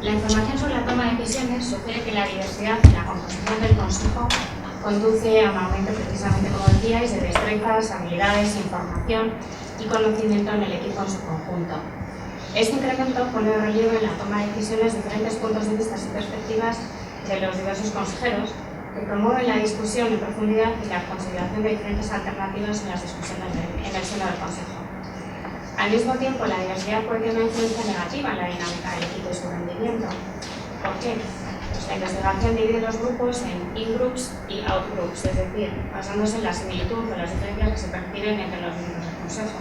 La información sobre la toma de decisiones sugiere que la diversidad en la composición del Consejo conduce a un aumento, precisamente como decíais, de destrezas, habilidades, información y conocimiento en el equipo en su conjunto. Este incremento pone de relieve en la toma de decisiones diferentes puntos de vista y perspectivas de los diversos consejeros, que promueven la discusión en profundidad y la consideración de diferentes alternativas en las discusiones en el seno del Consejo. Al mismo tiempo, la diversidad puede tener una influencia negativa en la dinámica del equipo y su rendimiento. ¿Por qué? Pues la investigación divide los grupos en in-groups y out-groups, es decir, basándose en la similitud o las diferencias que se perciben entre los miembros del Consejo.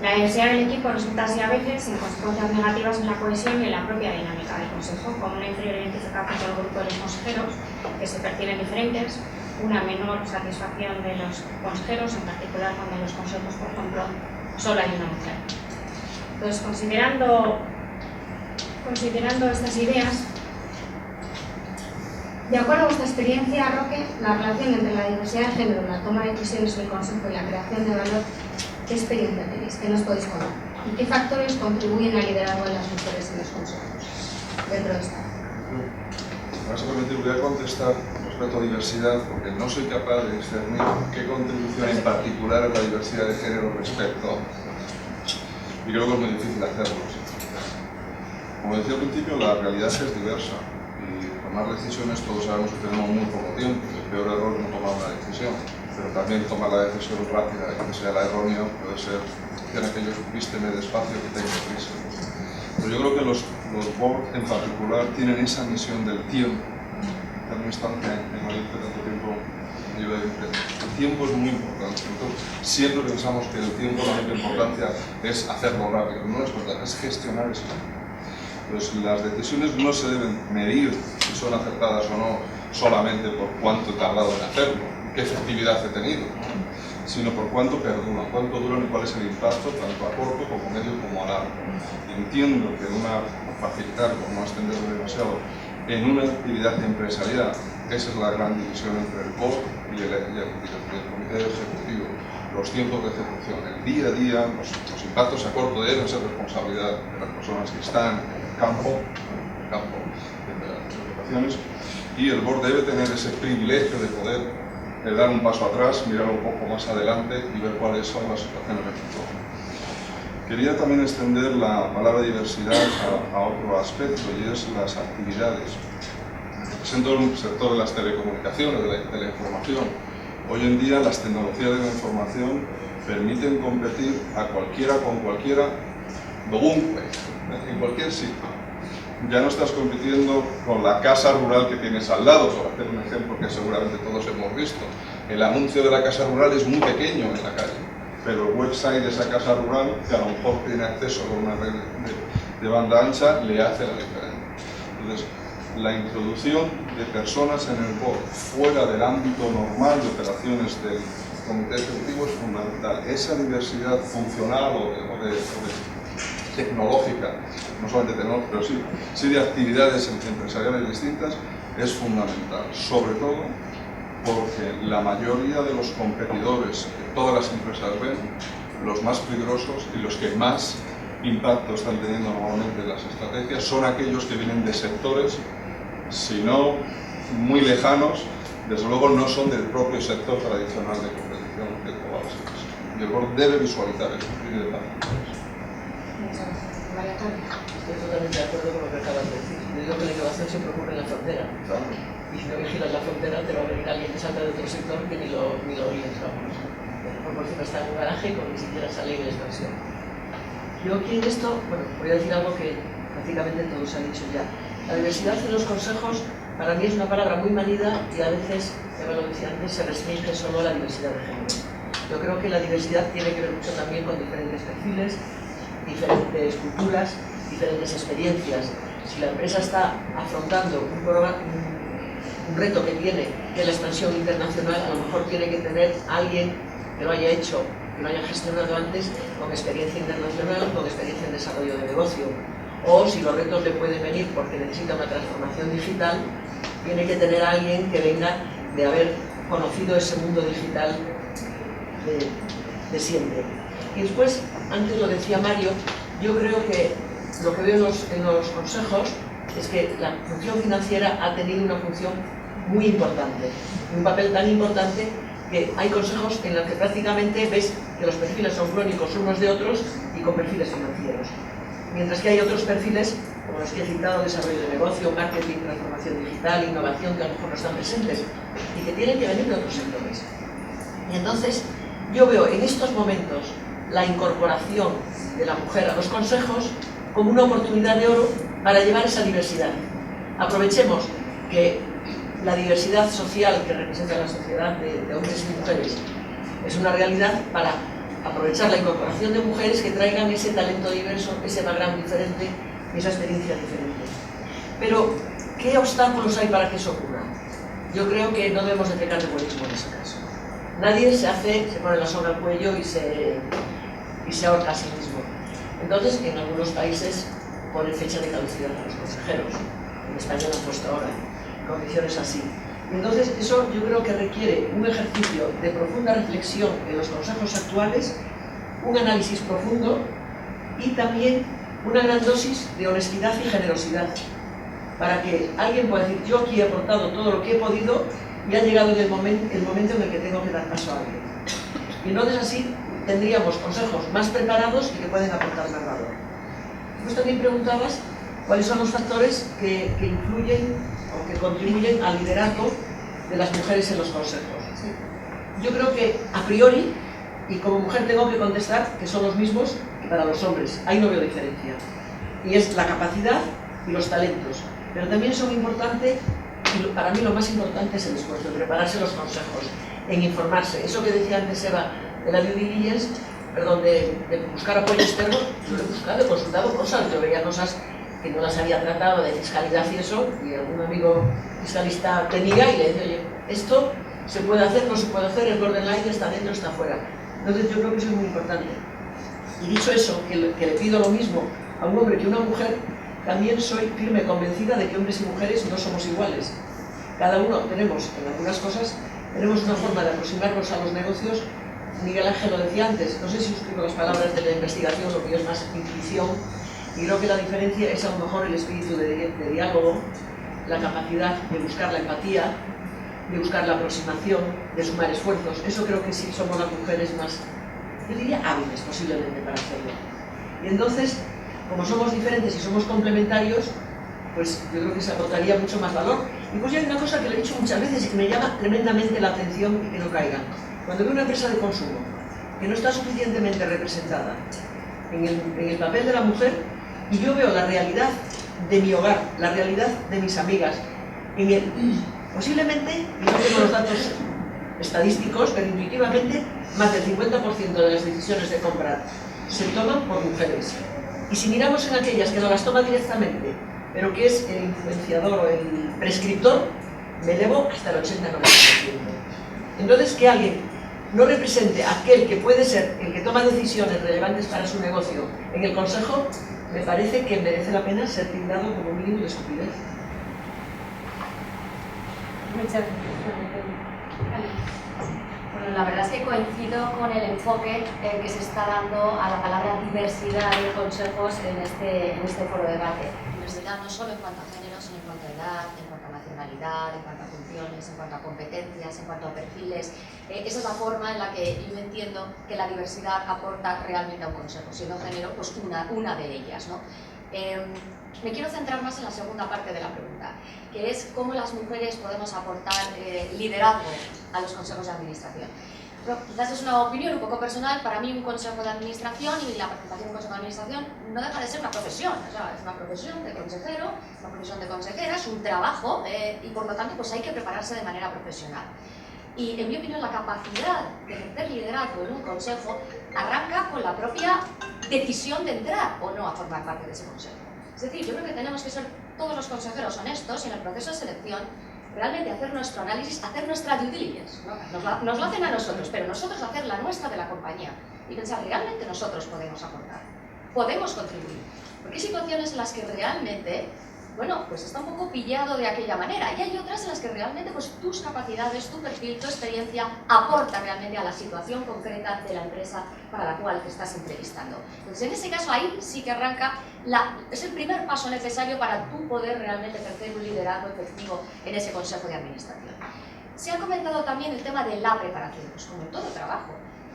La diversidad del equipo resulta así a veces en consecuencias negativas en la cohesión y en la propia dinámica del Consejo, como una inferior identificación del grupo de los consejeros, que se perciben diferentes, una menor satisfacción de los consejeros, en particular cuando en los consejos, por ejemplo, solo hay una mujer. Entonces, considerando estas ideas, de acuerdo a vuestra experiencia, Roque, la relación entre la diversidad de género en la toma de decisiones en el Consejo y la creación de valor, ¿qué experiencia tenéis? ¿Qué nos podéis contar? ¿Y qué factores contribuyen al liderazgo de las mujeres en los consejos dentro de esta? Básicamente voy a contestar respecto a diversidad porque no soy capaz de discernir qué contribución en particular es la diversidad de género respecto. Y creo que es muy difícil hacerlo. Como decía al principio, la realidad es diversa y tomar decisiones todos sabemos que tenemos muy poco tiempo. El peor error es no tomar una decisión, pero también tomar la decisión rápida y que sea la errónea puede ser que en aquellos vísteme despacio que tengo prisa. Pero yo creo que los boards en particular tienen esa misión del tiempo. En una instancia en la que tanto tiempo lleva el tiempo es muy importante. Entonces, siempre pensamos que el tiempo, la única importancia es hacerlo rápido. No es verdad, es gestionar ese tiempo. Entonces, las decisiones no se deben medir si son acertadas o no solamente por cuánto he tardado en hacerlo, qué efectividad he tenido, sino por cuánto perduran, cuánto duran y cuál es el impacto, tanto a corto como medio como a largo. Entiendo que facilitar, por no extenderme demasiado, en una actividad empresarial, esa es la gran división entre el board y el comité ejecutivo, los tiempos de ejecución, el día a día, los impactos a corto deben ser responsabilidad de las personas que están en el campo de las operaciones, y el board debe tener ese privilegio de poder dar un paso atrás, mirar un poco más adelante y ver cuáles son las situaciones de futuro. Quería también extender la palabra diversidad a otro aspecto, y es las actividades. Represento el sector de las telecomunicaciones, de la información. Hoy en día las tecnologías de la información permiten competir a cualquiera con cualquiera, en cualquier sitio. Ya no estás compitiendo con la casa rural que tienes al lado, por hacer un ejemplo que seguramente todos hemos visto. El anuncio de la casa rural es muy pequeño en la calle, pero el website de esa casa rural, que a lo mejor tiene acceso con una red de banda ancha, le hace la diferencia. Entonces, la introducción de personas en el board fuera del ámbito normal de operaciones del comité ejecutivo es fundamental. Esa diversidad funcional o de tecnológica, no solamente tecnológica, pero sí de actividades empresariales distintas, es fundamental, sobre todo porque la mayoría de los competidores que todas las empresas ven, los más peligrosos y los que más impacto están teniendo normalmente en las estrategias, son aquellos que vienen de sectores, si no muy lejanos, desde luego no son del propio sector tradicional de competición de todas las empresas. Y el board debe visualizar eso y debe dar. Estoy totalmente de acuerdo con lo que acabas de decir. Yo digo que la innovación siempre ocurre en la frontera. Y si no vigilas la frontera, te va a venir alguien que salta de otro sector que ni lo oyes, vamos. Por cierto, está en un garaje con ni siquiera sale en expansión. Yo aquí en esto, bueno, voy a decir algo que prácticamente todos han dicho ya. La diversidad en los consejos para mí es una palabra muy manida y a veces, como lo decía antes, se restringe solo a la diversidad de género. Yo creo que la diversidad tiene que ver mucho también con diferentes perfiles, diferentes culturas, diferentes experiencias. Si la empresa está afrontando un reto que tiene de la expansión internacional, a lo mejor tiene que tener a alguien que lo haya hecho, que lo haya gestionado antes, con experiencia internacional, con experiencia en desarrollo de negocio. O si los retos le pueden venir porque necesita una transformación digital, tiene que tener a alguien que venga de haber conocido ese mundo digital de siempre. Y después, antes lo decía Mario, yo creo que lo que veo en los consejos es que la función financiera ha tenido una función muy importante, un papel tan importante que hay consejos en los que prácticamente ves que los perfiles son crónicos unos de otros y con perfiles financieros. Mientras que hay otros perfiles, como los que he citado, desarrollo de negocio, marketing, transformación digital, innovación, que a lo mejor no están presentes y que tienen que venir de otros sectores. Y entonces, yo veo en estos momentos la incorporación de la mujer a los consejos como una oportunidad de oro para llevar esa diversidad. Aprovechemos que la diversidad social que representa la sociedad de hombres y mujeres es una realidad para aprovechar la incorporación de mujeres que traigan ese talento diverso, ese background diferente, esa experiencia diferente. Pero, ¿qué obstáculos hay para que eso ocurra? Yo creo que no debemos de pecar de buenismo en ese caso. Nadie se pone la soga al cuello y se ahorca a sí mismo. Entonces, en algunos países ponen fecha de caducidad a los consejeros. En España lo han puesto ahora, condiciones así. Entonces, eso yo creo que requiere un ejercicio de profunda reflexión en los consejos actuales, un análisis profundo y también una gran dosis de honestidad y generosidad, para que alguien pueda decir, yo aquí he aportado todo lo que he podido y ha llegado el momento en el que tengo que dar paso a alguien. Y entonces así tendríamos consejos más preparados y que pueden aportar más valor. Pues también preguntabas cuáles son los factores que influyen o que contribuyen al liderazgo de las mujeres en los consejos. Yo creo que a priori, y como mujer tengo que contestar que son los mismos que para los hombres, ahí no veo diferencia. Y es la capacidad y los talentos. Pero también son importantes, y para mí lo más importante es el esfuerzo, en prepararse los consejos, en informarse. Eso que decía antes Eva de la due diligence, perdón, de buscar apoyo externo, yo lo he buscado, he consultado cosas, yo veía cosas que no las había tratado de fiscalidad y eso, y algún amigo fiscalista tenía y le decía, oye, esto se puede hacer, no se puede hacer, el borderline está dentro, está fuera. Entonces yo creo que eso es muy importante. Y dicho eso, que le pido lo mismo a un hombre que a una mujer, también soy firme convencida de que hombres y mujeres no somos iguales. Cada uno tenemos, en algunas cosas, tenemos una forma de aproximarnos a los negocios. Miguel Ángel lo decía antes, no sé si suscribo las palabras de la investigación, lo que es más intuición, y creo que la diferencia es a lo mejor el espíritu de diálogo, la capacidad de buscar la empatía, de buscar la aproximación, de sumar esfuerzos. Eso creo que sí somos las mujeres más, yo diría, hábiles posiblemente para hacerlo. Y entonces, como somos diferentes y somos complementarios, pues yo creo que se aportaría mucho más valor. Y pues ya hay una cosa que le he dicho muchas veces y que me llama tremendamente la atención y que no caiga. Cuando veo una empresa de consumo que no está suficientemente representada en el papel de la mujer, y yo veo la realidad de mi hogar, la realidad de mis amigas, posiblemente, y no tengo los datos estadísticos, pero intuitivamente más del 50% de las decisiones de compra se toman por mujeres. Y si miramos en aquellas que no las toma directamente, pero que es el influenciador o el prescriptor, me elevo hasta el 80-90%. Entonces, que alguien no represente a aquel que puede ser el que toma decisiones relevantes para su negocio en el consejo, me parece que merece la pena ser tildado como mínimo de estupidez. Muchas gracias. Bueno, la verdad es que coincido con el enfoque que se está dando a la palabra diversidad de consejos en este foro de debate. Diversidad no solo en cuanto a género, sino en cuanto a edad, en cuanto a nacionalidad, en cuanto a funciones, en cuanto a competencias, en cuanto a perfiles. Esa es la forma en la que yo entiendo que la diversidad aporta realmente a un consejo, siendo género pues una de ellas, ¿no? Me quiero centrar más en la segunda parte de la pregunta, que es cómo las mujeres podemos aportar liderazgo a los consejos de administración. Pero quizás es una opinión un poco personal. Para mí un consejo de administración y la participación en un consejo de administración no deja de ser una profesión, o sea, es una profesión de consejero, una profesión de consejera, es un trabajo y por lo tanto pues hay que prepararse de manera profesional. Y en mi opinión la capacidad de ejercer liderazgo en un consejo arranca con la propia decisión de entrar o no a formar parte de ese consejo. Es decir, yo creo que tenemos que ser todos los consejeros honestos y en el proceso de selección realmente hacer nuestro análisis, hacer nuestra due diligence, ¿no? Nos lo hacen a nosotros, pero nosotros hacer la nuestra de la compañía y pensar, realmente nosotros podemos aportar, podemos contribuir. Porque hay situaciones en las que realmente bueno, pues está un poco pillado de aquella manera. Y hay otras en las que realmente pues, tus capacidades, tu perfil, tu experiencia aporta realmente a la situación concreta de la empresa para la cual te estás entrevistando. Entonces, en ese caso, ahí sí que arranca, es el primer paso necesario para tú poder realmente ejercer un liderazgo efectivo en ese consejo de administración. Se ha comentado también el tema de la preparación, pues como en todo trabajo,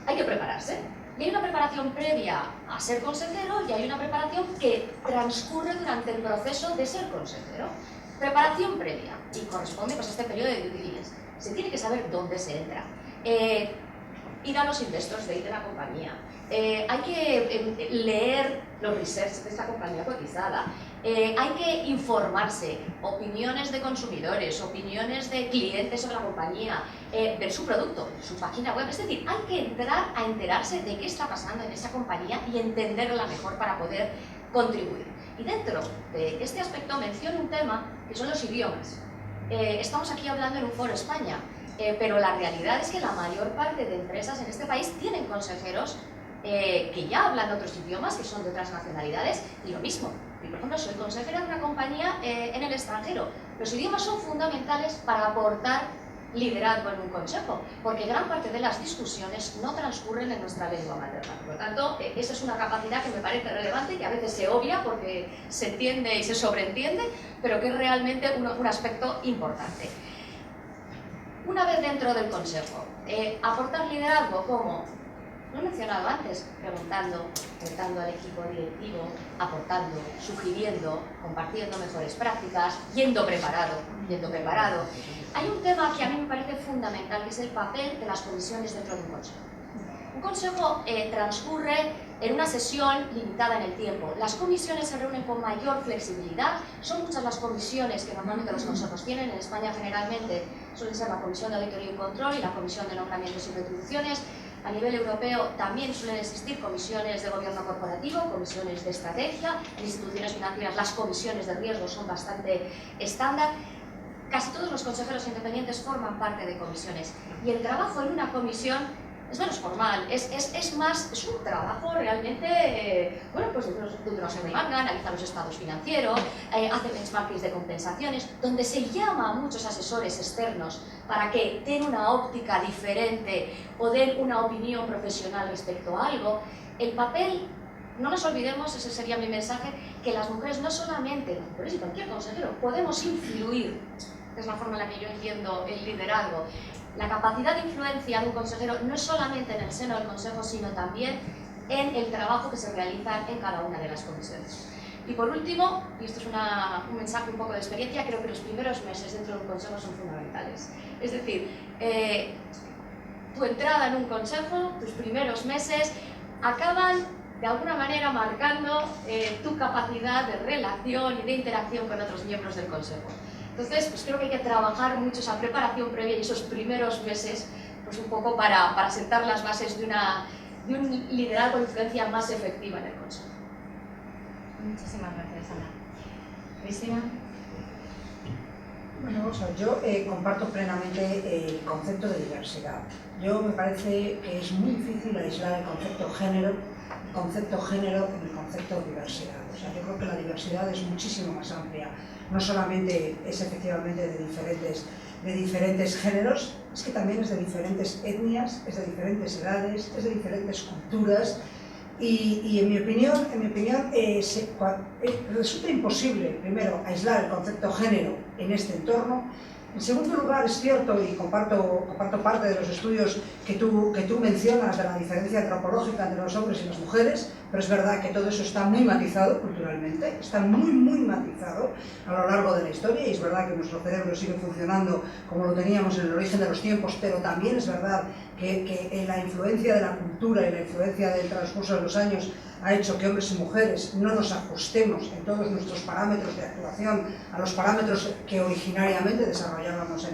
hay que prepararse. Y hay una preparación previa a ser consejero y hay una preparación que transcurre durante el proceso de ser consejero. Preparación previa, y corresponde pues, a este periodo de due diligence. Se tiene que saber dónde se entra. Ir a los investors de la compañía. Hay que leer los research de esta compañía cotizada. Hay que informarse, opiniones de consumidores, opiniones de clientes sobre la compañía, ver su producto, su página web. Es decir, hay que entrar a enterarse de qué está pasando en esa compañía y entenderla mejor para poder contribuir. Y dentro de este aspecto menciono un tema que son los idiomas. Estamos aquí hablando en un foro España, pero la realidad es que la mayor parte de empresas en este país tienen consejeros que ya hablan otros idiomas, que son de otras nacionalidades, y lo mismo. Yo, por ejemplo, soy consejera de una compañía en el extranjero. Los idiomas son fundamentales para aportar liderazgo en un consejo, porque gran parte de las discusiones no transcurren en nuestra lengua materna. Por lo tanto, esa es una capacidad que me parece relevante, que a veces se obvia porque se entiende y se sobreentiende, pero que es realmente un aspecto importante. Una vez dentro del consejo, aportar liderazgo como, lo he mencionado antes, preguntando al equipo directivo, aportando, sugiriendo, compartiendo mejores prácticas, yendo preparado. Hay un tema que a mí me parece fundamental, que es el papel de las comisiones dentro de un consejo. Un consejo transcurre en una sesión limitada en el tiempo. Las comisiones se reúnen con mayor flexibilidad. Son muchas las comisiones que normalmente los consejos tienen. En España generalmente suele ser la Comisión de Auditoría y Control y la Comisión de Nombramientos y Retribuciones. A nivel europeo también suelen existir comisiones de gobierno corporativo, comisiones de estrategia. En instituciones financieras las comisiones de riesgo son bastante estándar. Casi todos los consejeros independientes forman parte de comisiones. Y el trabajo en una comisión es menos formal, es un trabajo realmente, bueno, pues donde uno se remanga, analiza los estados financieros, hace benchmarkings de compensaciones, donde se llama a muchos asesores externos para que den una óptica diferente o den una opinión profesional respecto a algo. El papel, no nos olvidemos, ese sería mi mensaje, que las mujeres no solamente, las mujeres y cualquier consejero, podemos influir, es la forma en la que yo entiendo el liderazgo. La capacidad de influencia de un consejero no es solamente en el seno del consejo, sino también en el trabajo que se realiza en cada una de las comisiones. Y por último, y esto es un mensaje un poco de experiencia, creo que los primeros meses dentro de un consejo son fundamentales. Es decir, tu entrada en un consejo, tus primeros meses, acaban de alguna manera marcando tu capacidad de relación y de interacción con otros miembros del consejo. Entonces, pues creo que hay que trabajar mucho esa preparación previa y esos primeros meses, pues un poco para sentar las bases de un liderazgo de influencia más efectiva en el consejo. Muchísimas gracias, Ana. Cristina. Bueno, vamos a ver, yo comparto plenamente el concepto de diversidad. Me parece que es muy difícil aislar el concepto género con el concepto diversidad. O sea, yo creo que la diversidad es muchísimo más amplia. No solamente es efectivamente de diferentes géneros, es que también es de diferentes etnias, es de diferentes edades, es de diferentes culturas. Y en mi opinión resulta imposible, primero, aislar el concepto género en este entorno. En segundo lugar, es cierto, y comparto parte de los estudios que tú mencionas de la diferencia antropológica entre los hombres y las mujeres, pero es verdad que todo eso está muy matizado culturalmente, está muy matizado a lo largo de la historia, y es verdad que nuestro cerebro sigue funcionando como lo teníamos en el origen de los tiempos, pero también es verdad que la influencia de la cultura y la influencia del transcurso de los años ha hecho que hombres y mujeres no nos ajustemos en todos nuestros parámetros de actuación a los parámetros que originariamente desarrollábamos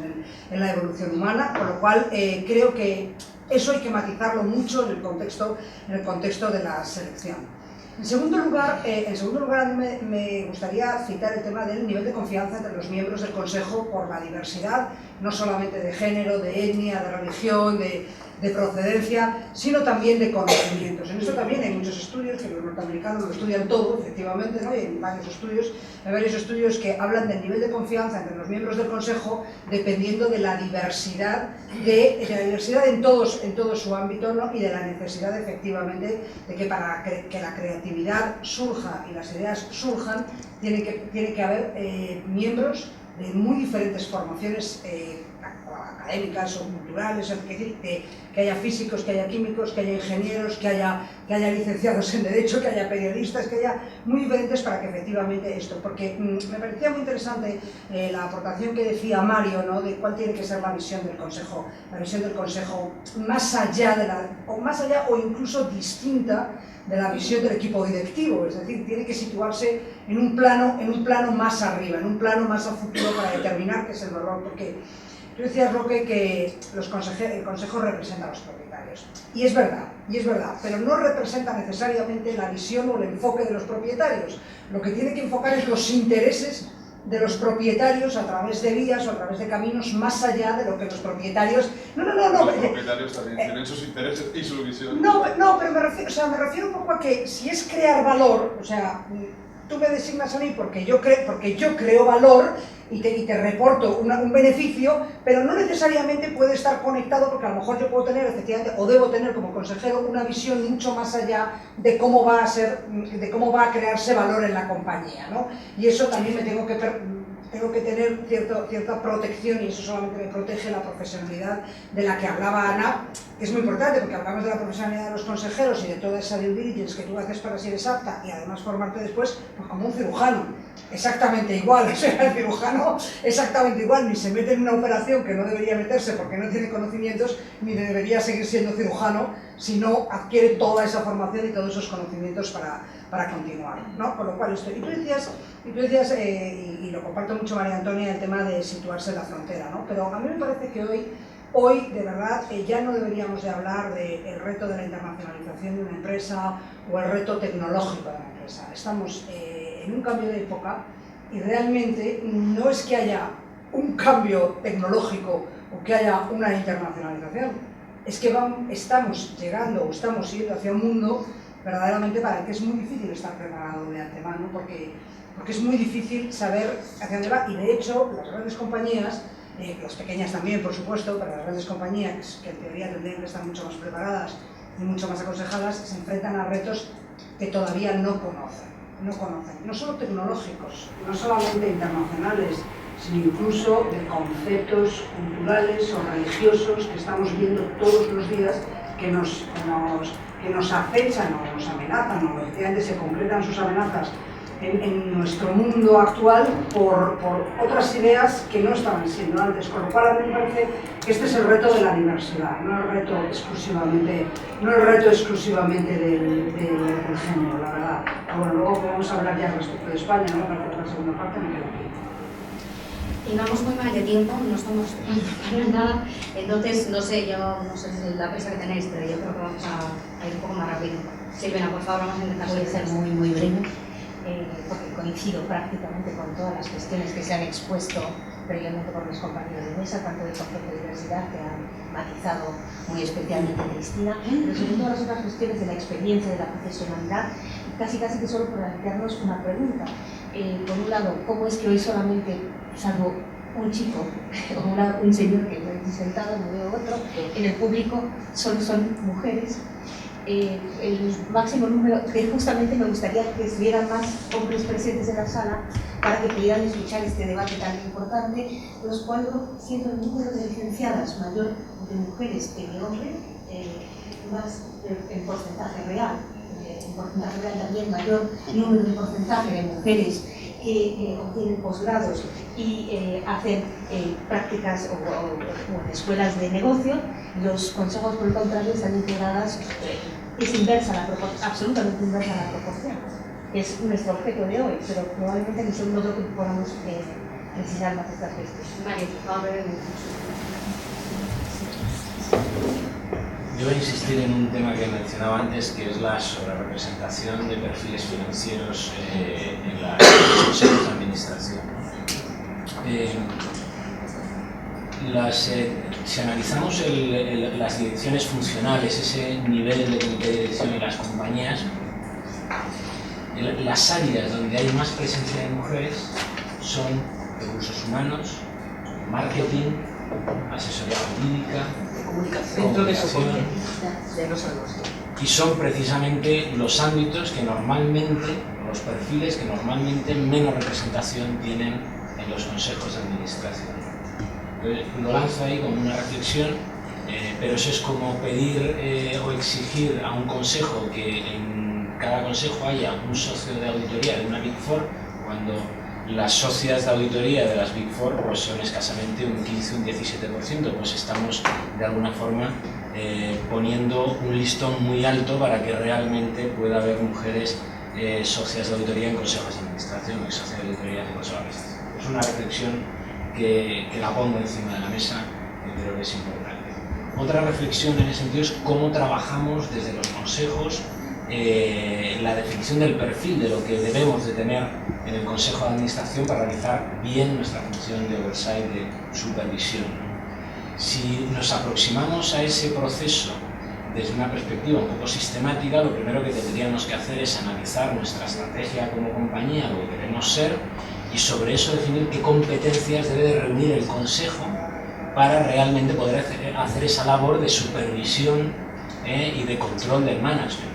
en la evolución humana, con lo cual creo que eso hay que matizarlo mucho en el contexto de la selección. En segundo lugar, a mí me gustaría citar el tema del nivel de confianza entre los miembros del Consejo por la diversidad, no solamente de género, de etnia, de religión, de de procedencia, sino también de conocimientos. En esto también hay muchos estudios, que los norteamericanos lo estudian todo, efectivamente, ¿no? Hay varios estudios que hablan del nivel de confianza entre los miembros del Consejo dependiendo de la diversidad, en todo su ámbito, ¿no? Y de la necesidad, efectivamente, de que para que la creatividad surja y las ideas surjan, tiene que haber miembros de muy diferentes formaciones académicas o culturales, es decir, que haya físicos, que haya químicos, que haya ingenieros, que haya licenciados en Derecho, que haya periodistas, que haya muy diferentes para que efectivamente esto, porque me parecía muy interesante la aportación que decía Mario, ¿no? De cuál tiene que ser la visión del Consejo más allá o incluso distinta de la visión del equipo directivo, es decir, tiene que situarse en un plano más arriba, en un plano más a futuro para determinar qué es el valor, porque tú decías, Roque, que el Consejo representa a los propietarios, y es verdad, pero no representa necesariamente la visión o el enfoque de los propietarios. Lo que tiene que enfocar es los intereses de los propietarios a través de vías o a través de caminos más allá de lo que los propietarios... Los propietarios también tienen sus intereses y su visión. No, pero me refiero un poco a que si es crear valor, o sea, tú me designas a mí porque yo creo valor y te reporto un beneficio, pero no necesariamente puede estar conectado, porque a lo mejor yo puedo tener, efectivamente, o debo tener como consejero una visión mucho más allá de cómo va a crearse valor en la compañía, ¿no? Y eso también me tengo que tener cierta protección, y eso solamente me protege la profesionalidad de la que hablaba Ana, que es muy importante, porque hablamos de la profesionalidad de los consejeros y de toda esa due diligence que tú haces para ser apta y además formarte después, pues como un cirujano, exactamente igual, o sea, el cirujano exactamente igual, ni se mete en una operación que no debería meterse porque no tiene conocimientos, ni debería seguir siendo cirujano si no adquiere toda esa formación y todos esos conocimientos para continuar, ¿no? Con lo cual esto, y tú decías, y lo comparto mucho, María Antonia, el tema de situarse en la frontera, ¿no? Pero a mí me parece que hoy de verdad, ya no deberíamos de hablar del reto de la internacionalización de una empresa o el reto tecnológico de una empresa. Estamos en un cambio de época y realmente no es que haya un cambio tecnológico o que haya una internacionalización, es que estamos llegando o estamos yendo hacia un mundo verdaderamente para el que es muy difícil estar preparado de antemano, porque es muy difícil saber hacia dónde va, y de hecho las grandes compañías, las pequeñas también por supuesto, pero las grandes compañías que en teoría tendrían que estar mucho más preparadas y mucho más aconsejadas, se enfrentan a retos que todavía no conocen, no solo tecnológicos, no solamente internacionales, sino incluso de conceptos culturales o religiosos que estamos viendo todos los días que nos acechan o nos amenazan, o efectivamente se concretan sus amenazas en nuestro mundo actual por otras ideas que no estaban siendo antes, con lo cual a mí me parece que este es el reto de la diversidad, no el reto exclusivamente del género, la verdad. Pero bueno, luego podemos hablar ya respecto de España, ¿no? Para la segunda parte me quedo aquí. Y vamos muy mal de tiempo, no estamos para nada, entonces no sé la prisa que tenéis, pero yo creo que vamos a ir un poco más rápido. Silvina, por favor, vamos a intentar ser muy breve, porque coincido prácticamente con todas las cuestiones que se han expuesto previamente por mis compañeros de mesa, tanto del concepto de diversidad que han matizado muy especialmente Cristina, pero sobre todo las otras cuestiones de la experiencia, de la profesionalidad, casi que solo plantearnos una pregunta. Por un lado, ¿cómo es que hoy solamente, salvo un chico o un señor que está aquí sentado, no veo otro, en el público solo son mujeres? El máximo número, que justamente me gustaría que estuvieran más hombres presentes en la sala para que pudieran escuchar este debate tan importante, los cuales, siendo el número de licenciadas mayor de mujeres que de hombres, más en porcentaje real, también mayor número de porcentaje de mujeres que obtienen posgrados y hacen prácticas o en escuelas de negocio. Los consejos, por el contrario, están integradas, es inversa absolutamente inversa la proporción. Es nuestro objeto de hoy, pero probablemente en el segundo bloque podamos precisar más estas cuestiones. Mario, por favor, Yo voy a insistir en un tema que mencionaba antes, que es la sobrerepresentación de perfiles financieros en los consejos de administración. si analizamos las direcciones funcionales, ese nivel de comité de dirección en las compañías, las áreas donde hay más presencia de mujeres son recursos humanos, marketing, asesoría jurídica, comunicación, y son precisamente los ámbitos que normalmente, los perfiles que normalmente menos representación tienen en los consejos de administración. Entonces, lo lanzo ahí como una reflexión, pero eso es como pedir o exigir a un consejo que en cada consejo haya un socio de auditoría de una Big Four, cuando las socias de auditoría de las Big Four pues son escasamente un 15, un 17%, pues estamos de alguna forma poniendo un listón muy alto para que realmente pueda haber mujeres socias de auditoría en consejos de administración y socias de auditoría en consejos de administración. Es una reflexión que la pongo encima de la mesa y creo que es importante. Otra reflexión en ese sentido es cómo trabajamos desde los consejos la definición del perfil de lo que debemos de tener en el Consejo de Administración para realizar bien nuestra función de oversight, de supervisión. Si nos aproximamos a ese proceso desde una perspectiva un poco sistemática, lo primero que tendríamos que hacer es analizar nuestra estrategia como compañía, lo que queremos ser, y sobre eso definir qué competencias debe de reunir el Consejo para realmente poder hacer esa labor de supervisión y de control del management.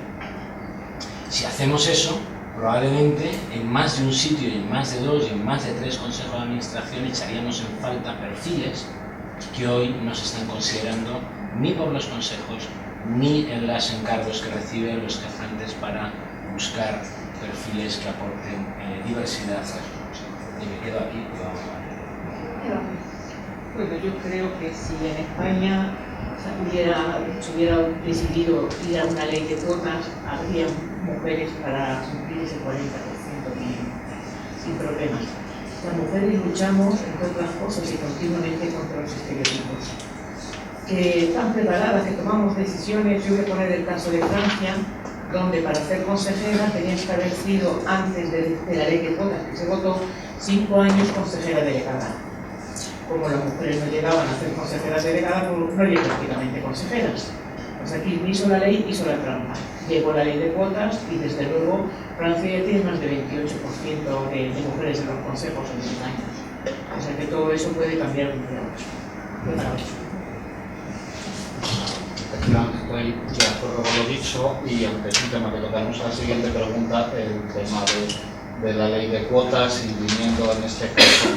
Si hacemos eso, probablemente en más de un sitio, y en más de 2, y en más de 3 consejos de administración echaríamos en falta perfiles que hoy no se están considerando ni por los consejos ni en los encargos que reciben los cesantes para buscar perfiles que aporten diversidad a los consejos. Y me quedo aquí y vamos a ver. Bueno, yo creo que si en España se hubiera decidido ir a una ley de cuotas, habría mujeres para cumplir ese 40% sin problemas. Las mujeres luchamos, entre otras cosas, y continuamente contra los estereotipos. Que están preparadas, que tomamos decisiones. Yo voy a poner el caso de Francia, donde para ser consejera tenías que haber sido, antes de la ley de cuotas que se votó, 5 años consejera delegada. Como las mujeres no llegaban a ser consejeras delegadas, no eran prácticamente consejeras. Pues aquí hizo la ley, hizo la trampa. Llegó la ley de cuotas y desde luego Francia ya tiene más de 28% de mujeres en los consejos en 10 años. O sea que todo eso puede cambiar muy rápido. Estoy de acuerdo con lo dicho, y aunque es un tema que tocaremos a la siguiente pregunta, el tema de la ley de cuotas, y viniendo en este caso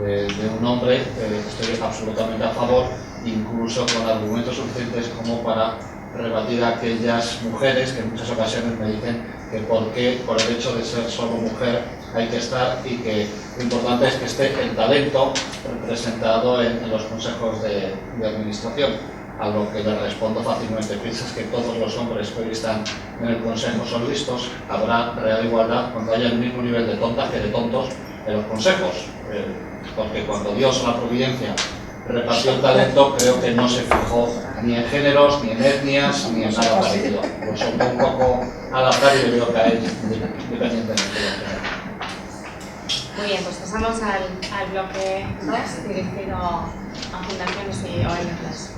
de un hombre, estoy absolutamente a favor, incluso con argumentos suficientes como para rebatir a aquellas mujeres que en muchas ocasiones me dicen que por el hecho de ser solo mujer hay que estar, y que lo importante es que esté el talento representado en los consejos de administración. A lo que le respondo fácilmente: piensas que todos los hombres que hoy están en el consejo son listos. Habrá real igualdad cuando haya el mismo nivel de tontas que de tontos en los consejos, porque cuando Dios o la providencia repartió el talento, creo que no se fijó ni en géneros, ni en etnias, ni en nada parecido. Lo soltó un poco al azar y le veo caer independientemente de género. Muy bien, pues pasamos al bloque 2, dirigido a fundaciones y ONGs.